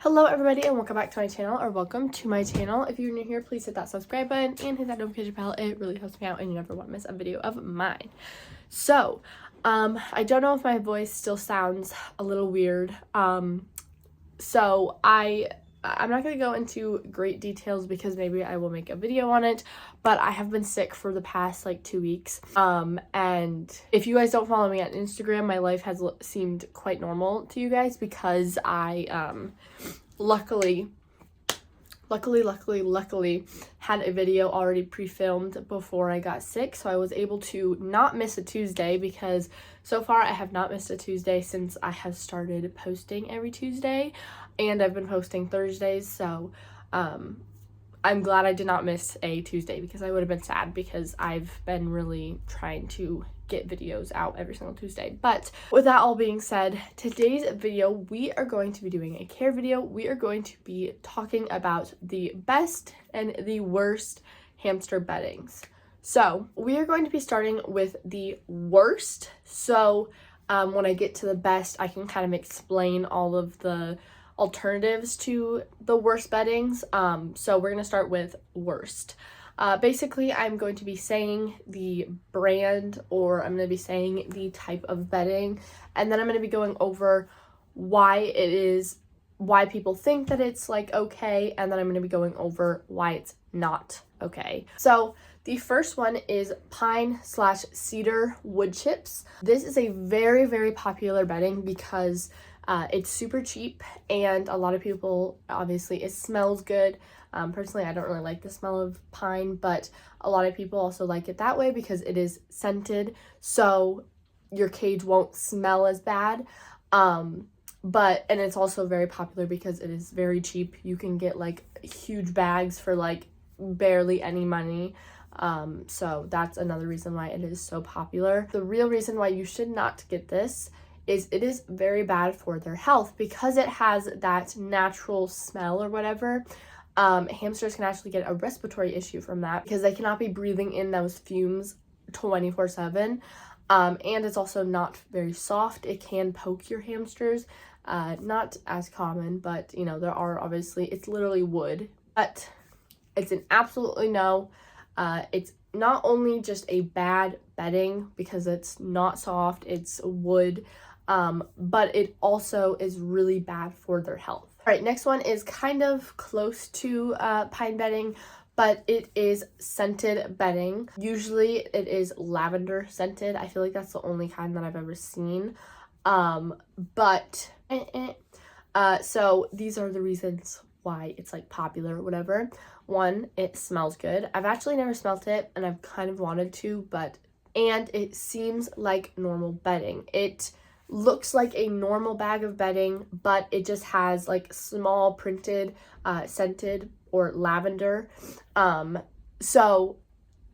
Hello everybody and welcome back to my channel, or welcome to my channel. If you're new here, please hit that subscribe button and hit that notification bell. It really helps me out and you never want to miss a video of mine. So I don't know if my voice still sounds a little weird. So I'm not going to go into great details because maybe I will make a video on it, but I have been sick for the past like 2 weeks. And if you guys don't follow me on Instagram, my life has seemed quite normal to you guys because I luckily had a video already pre-filmed before I got sick, so I was able to not miss a Tuesday, because so far I have not missed a Tuesday since I have started posting every Tuesday, and I've been posting Thursdays. So I'm glad I did not miss a Tuesday, because I would have been sad, because I've been really trying to get videos out every single Tuesday. But with that all being said, today's video we are going to be doing a care video. We are going to be talking about the best and the worst hamster beddings. So we are going to be starting with the worst. So when I get to the best, I can kind of explain all of the alternatives to the worst beddings. So we're going to start with worst. Basically, I'm going to be saying the brand, or I'm going to be saying the type of bedding, and then I'm going to be going over why people think that it's like okay, and then I'm going to be going over why it's not okay. So the first one is pine/cedar wood chips. This is a very, very popular bedding because it's super cheap, and a lot of people, obviously, it smells good. Personally, I don't really like the smell of pine, but a lot of people also like it that way because it is scented, so your cage won't smell as bad. And it's also very popular because it is very cheap. You can get like huge bags for like barely any money. So that's another reason why it is so popular. The real reason why you should not get this is it is very bad for their health because it has that natural smell or whatever. Hamsters can actually get a respiratory issue from that because they cannot be breathing in those fumes 24/7. And it's also not very soft. It can poke your hamsters. Not as common, but you know, there are obviously, it's literally wood, but it's an absolutely no. It's not only just a bad bedding because it's not soft, it's wood, but it also is really bad for their health. All right, next one is kind of close to pine bedding, but it is scented bedding. Usually it is lavender scented. I feel like that's the only kind that I've ever seen. So these are the reasons why it's like popular or whatever. One, it smells good. I've actually never smelt it, and I've kind of wanted to, and it seems like normal bedding. It looks like a normal bag of bedding, but it just has like small printed scented or lavender. So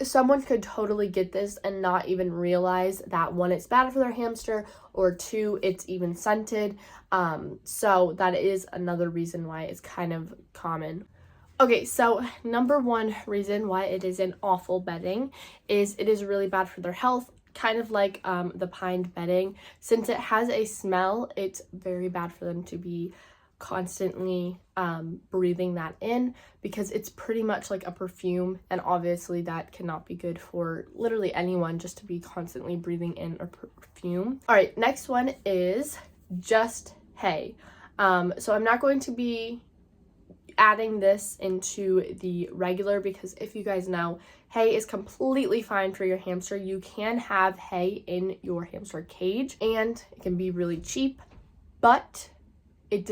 someone could totally get this and not even realize that, one, it's bad for their hamster, or two, it's even scented. So that is another reason why it's kind of common. Okay, so number one reason why it is an awful bedding is it is really bad for their health. Kind of like the pine bedding. Since it has a smell, it's very bad for them to be constantly breathing that in, because it's pretty much like a perfume, and obviously that cannot be good for literally anyone, just to be constantly breathing in a perfume. All right, next one is just hay. So I'm not going to be adding this into the regular, because if you guys know, hay is completely fine for your hamster. You can have hay in your hamster cage and it can be really cheap, but it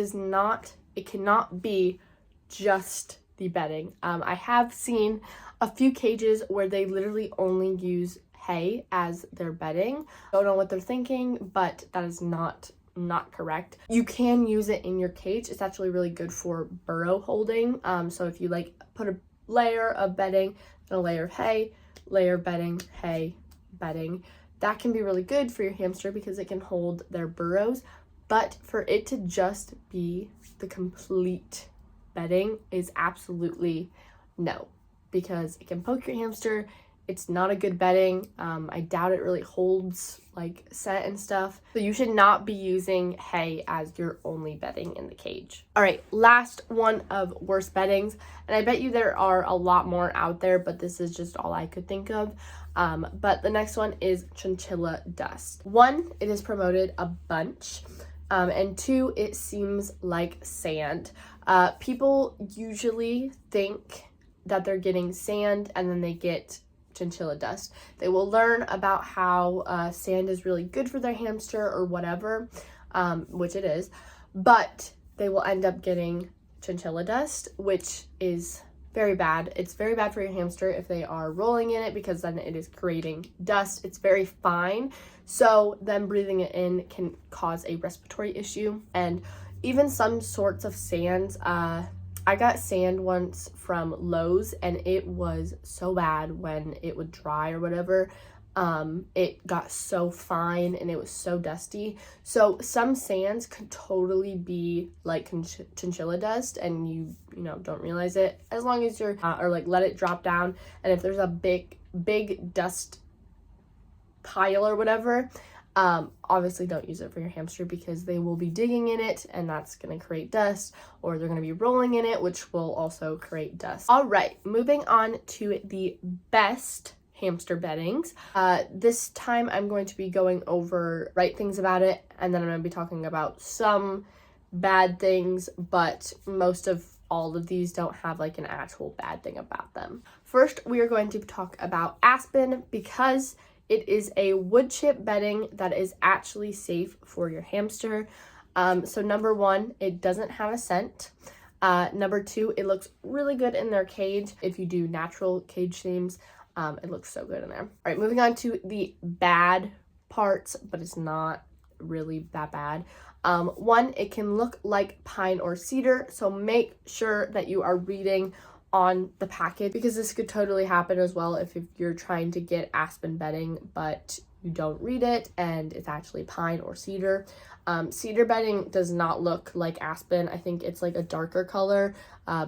cannot be just the bedding. I have seen a few cages where they literally only use hay as their bedding. Don't know what they're thinking, but that is not correct. You can use it in your cage. It's actually really good for burrow holding. So if you like put a layer of bedding and a layer of hay, layer of bedding, hay, bedding, that can be really good for your hamster because it can hold their burrows. But for it to just be the complete bedding is absolutely no, because it can poke your hamster, It's not a good bedding. I doubt it really holds like scent and stuff. So you should not be using hay as your only bedding in the cage. All right, last one of worst beddings. And I bet you there are a lot more out there, but this is just all I could think of. But the next one is chinchilla dust. One, it is promoted a bunch. And two, it seems like sand. People usually think that they're getting sand and then they get chinchilla dust. They will learn about how sand is really good for their hamster or whatever, which it is, but they will end up getting chinchilla dust, which is very bad. It's very bad for your hamster if they are rolling in it, because then it is creating dust. It's very fine, so them breathing it in can cause a respiratory issue. And even some sorts of sands, I got sand once from Lowe's, and it was so bad when it would dry or whatever. It got so fine and it was so dusty. So some sands could totally be like chinchilla dust, and you know don't realize it, as long as you're or like let it drop down. And if there's a big dust pile or whatever, obviously don't use it for your hamster, because they will be digging in it and that's going to create dust, or they're going to be rolling in it, which will also create dust. All right, moving on to the best hamster beddings. This time I'm going to be going over right things about it, and then I'm going to be talking about some bad things, but most of all of these don't have like an actual bad thing about them. First, we are going to talk about Aspen, because it is a wood chip bedding that is actually safe for your hamster. So number one, it doesn't have a scent. Number two, it looks really good in their cage. If you do natural cage themes, it looks so good in there. All right, moving on to the bad parts, but it's not really that bad. One, it can look like pine or cedar, so make sure that you are reading on the package, because this could totally happen as well if you're trying to get Aspen bedding but you don't read it and it's actually pine or cedar. Cedar bedding does not look like Aspen. I think it's like a darker color.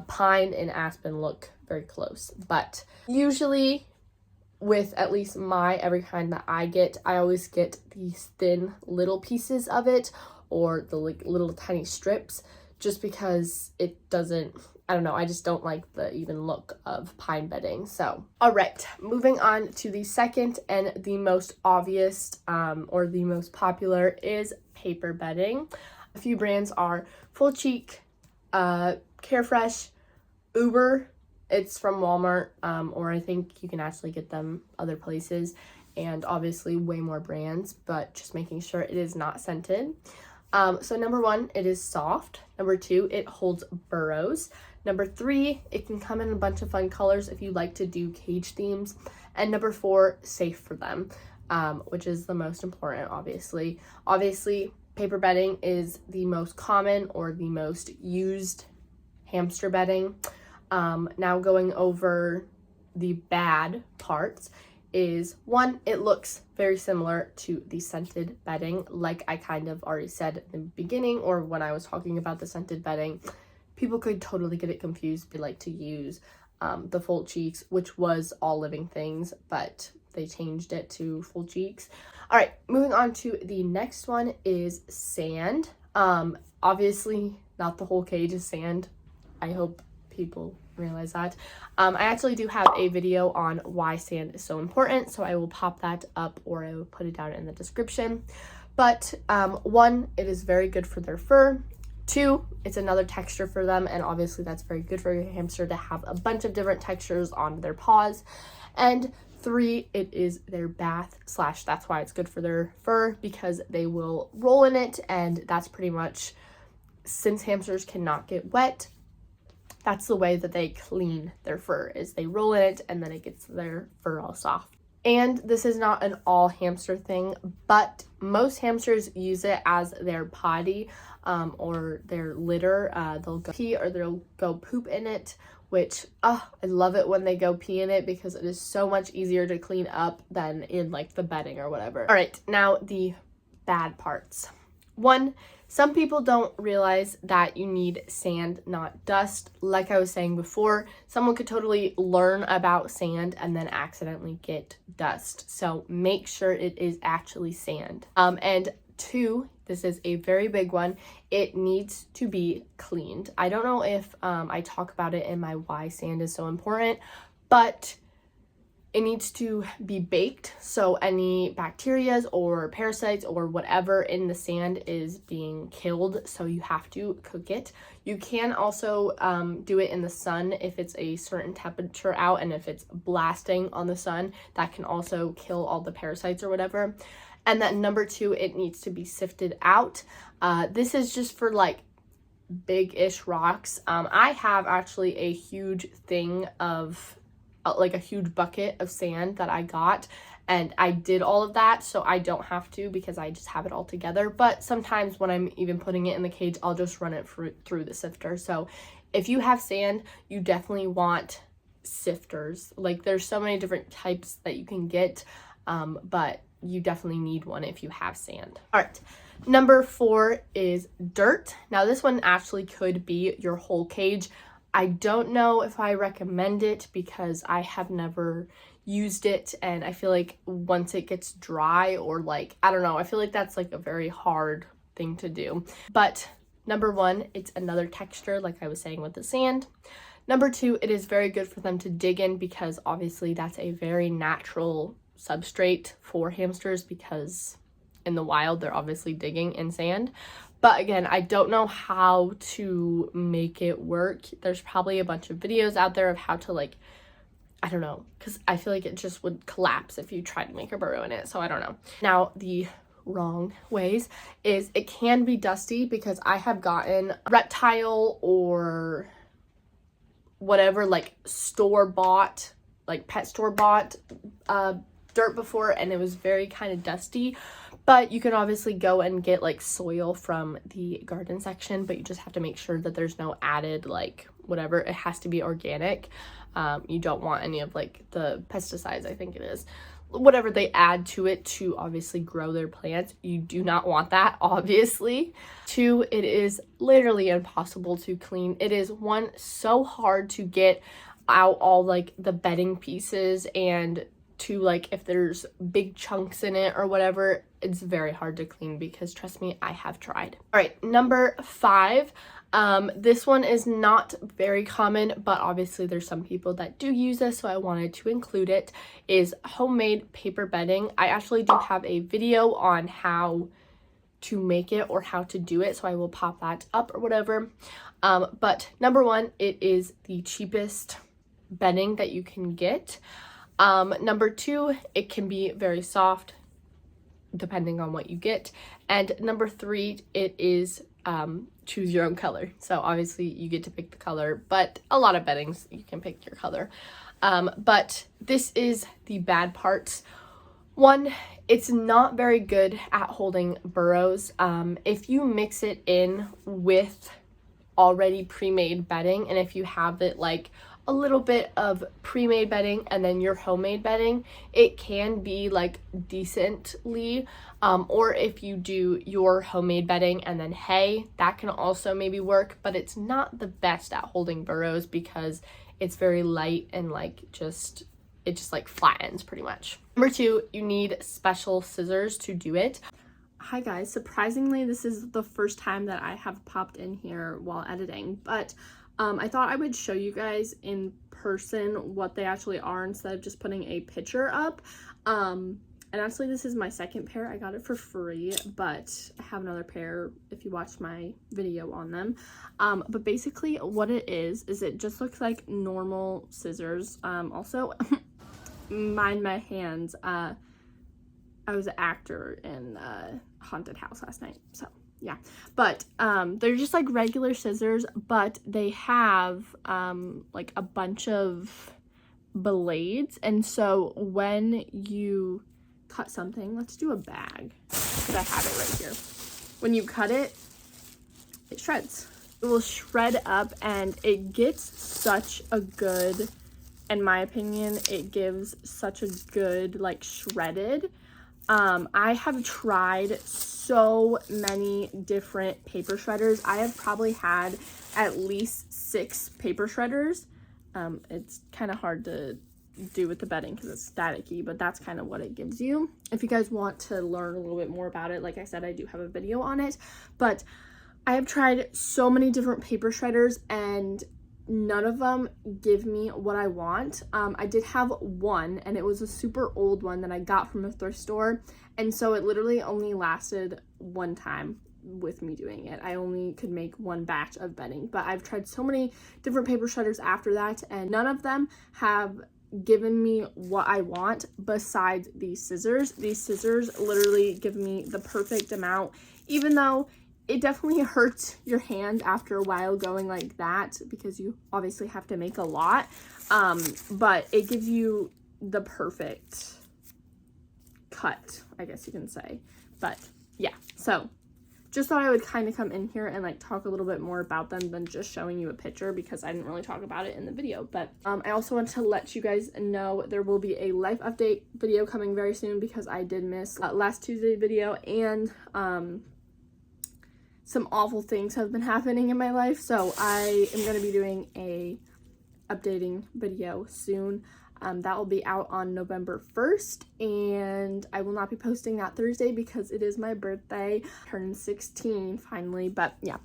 Pine and Aspen look very close, but usually with at least every kind that I get, I always get these thin little pieces of it, or the like little tiny strips, just because it doesn't, I don't know, I just don't like the even look of pine bedding. So, all right, moving on to the second and the most obvious or the most popular is paper bedding. A few brands are Full Cheek, Carefresh, Uber. It's from Walmart, or I think you can actually get them other places, and obviously way more brands, but just making sure it is not scented. So number one, it is soft. Number two, it holds burrows. Number three, it can come in a bunch of fun colors if you like to do cage themes. And number four, safe for them, which is the most important, obviously. Obviously, paper bedding is the most common or the most used hamster bedding. Now going over the bad parts is, one, it looks very similar to the scented bedding, like I kind of already said in the beginning, or when I was talking about the scented bedding. People could totally get it confused. They like to use the Full Cheeks, which was All Living Things, but they changed it to Full Cheeks. All right, moving on to the next one is sand. Obviously, not the whole cage is sand. I hope people realize that. I actually do have a video on why sand is so important, so I will pop that up, or I will put it down in the description. But one, it is very good for their fur. Two, it's another texture for them, and obviously that's very good for your hamster to have a bunch of different textures on their paws. And three, it is their bath / that's why it's good for their fur, because they will roll in it, and that's pretty much, since hamsters cannot get wet, that's the way that they clean their fur, is they roll in it and then it gets their fur all soft. And this is not an all hamster thing, but most hamsters use it as their potty or their litter. They'll go pee or they'll go poop in it, which I love it when they go pee in it, because it is so much easier to clean up than in like the bedding or whatever. All right, now the bad parts. One, Some people don't realize that you need sand, not dust. Like I was saying before, someone could totally learn about sand and then accidentally get dust. So make sure it is actually sand. And 2, this is a very big one, it needs to be cleaned. I don't know if I talk about it in my why sand is so important, but it needs to be baked, so any bacteria or parasites or whatever in the sand is being killed, so you have to cook it. You can also do it in the sun if it's a certain temperature out, and if it's blasting on the sun, that can also kill all the parasites or whatever. And then number 2, it needs to be sifted out. This is just for like big-ish rocks. I have actually a huge thing of like a huge bucket of sand that I got, and I did all of that, so I don't have to because I just have it all together. But sometimes when I'm even putting it in the cage, I'll just run it through the sifter. So if you have sand, you definitely want sifters. Like, there's so many different types that you can get, but you definitely need one if you have sand. All right, number 4 is dirt. Now this one actually could be your whole cage. I don't know if I recommend it because I have never used it, and I feel like once it gets dry, or like, I don't know, I feel like that's like a very hard thing to do. But number 1, it's another texture, like I was saying with the sand. Number 2, it is very good for them to dig in because obviously that's a very natural substrate for hamsters, because in the wild they're obviously digging in sand. But again, I don't know how to make it work. There's probably a bunch of videos out there of how to, like, I don't know, because I feel like it just would collapse if you tried to make a burrow in it, so I don't know. Now, the wrong ways is it can be dusty, because I have gotten reptile or whatever, like store-bought, like pet store-bought dirt before, and it was very kind of dusty. But you can obviously go and get like soil from the garden section, but you just have to make sure that there's no added like whatever. It has to be organic. You don't want any of like the pesticides, I think it is, whatever they add to it to obviously grow their plants. You do not want that, obviously. 2, it is literally impossible to clean. It is, 1, so hard to get out all like the bedding pieces, and 2, like if there's big chunks in it or whatever, it's very hard to clean, because trust me, I have tried. All right, number 5, this one is not very common, but obviously there's some people that do use this, so I wanted to include it, is homemade paper bedding. I actually do have a video on how to make it or how to do it, so I will pop that up or whatever. But number 1, it is the cheapest bedding that you can get. Number 2, it can be very soft depending on what you get. And number 3, it is choose your own color. So obviously you get to pick the color, but a lot of beddings you can pick your color. But this is the bad parts. 1, it's not very good at holding burrows. If you mix it in with already pre-made bedding, and if you have it like a little bit of pre-made bedding and then your homemade bedding, it can be like decently, or if you do your homemade bedding and then hay, that can also maybe work, but it's not the best at holding burrows because it's very light and like it just like flattens pretty much. Number 2, you need special scissors to do it. Hi guys, surprisingly this is the first time that I have popped in here while editing, but I thought I would show you guys in person what they actually are instead of just putting a picture up. And actually this is my second pair. I got it for free, but I have another pair if you watched my video on them. But basically what it is it just looks like normal scissors. Also, mind my hands. I was an actor in Haunted House last night, so yeah. But they're just like regular scissors, but they have like a bunch of blades, and so when you cut something, let's do a bag because I have it right here. When you cut it, it shreds. It will shred up, and it gets such a good, in my opinion, it gives such a good like shredded I have tried so many different paper shredders. I have probably had at least 6 paper shredders. It's kind of hard to do with the bedding because it's staticky, but that's kind of what it gives you. If you guys want to learn a little bit more about it, like I said, I do have a video on it, but I have tried so many different paper shredders and none of them give me what I want. I did have one, and it was a super old one that I got from a thrift store, and so it literally only lasted one time with me doing it. I only could make one batch of bedding, but I've tried so many different paper shredders after that, and none of them have given me what I want besides these scissors. These scissors literally give me the perfect amount, even though it definitely hurts your hand after a while going like that because you obviously have to make a lot, but it gives you the perfect cut, I guess you can say. But yeah, so just thought I would kind of come in here and like talk a little bit more about them than just showing you a picture because I didn't really talk about it in the video. But I also want to let you guys know there will be a life update video coming very soon because I did miss last Tuesday video, and some awful things have been happening in my life, so I am going to be doing a updating video soon. That will be out on November 1st, and I will not be posting that Thursday because it is my birthday. Turning 16 finally, but yeah.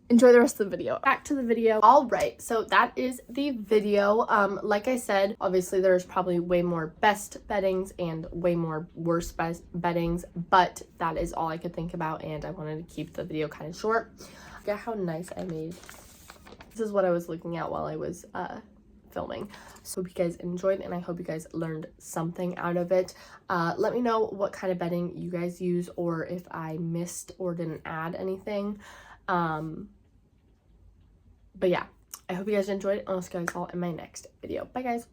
Enjoy the rest of the video. Back to the video. All right, so that is the video. Like I said, obviously there's probably way more best beddings and way more worst beddings, but that is all I could think about, and I wanted to keep the video kind of short. Look at how nice I made. This is what I was looking at while I was filming. So hope you guys enjoyed, and I hope you guys learned something out of it. Let me know what kind of bedding you guys use, or if I missed or didn't add anything. But yeah, I hope you guys enjoyed it, and I'll see you guys all in my next video. Bye guys.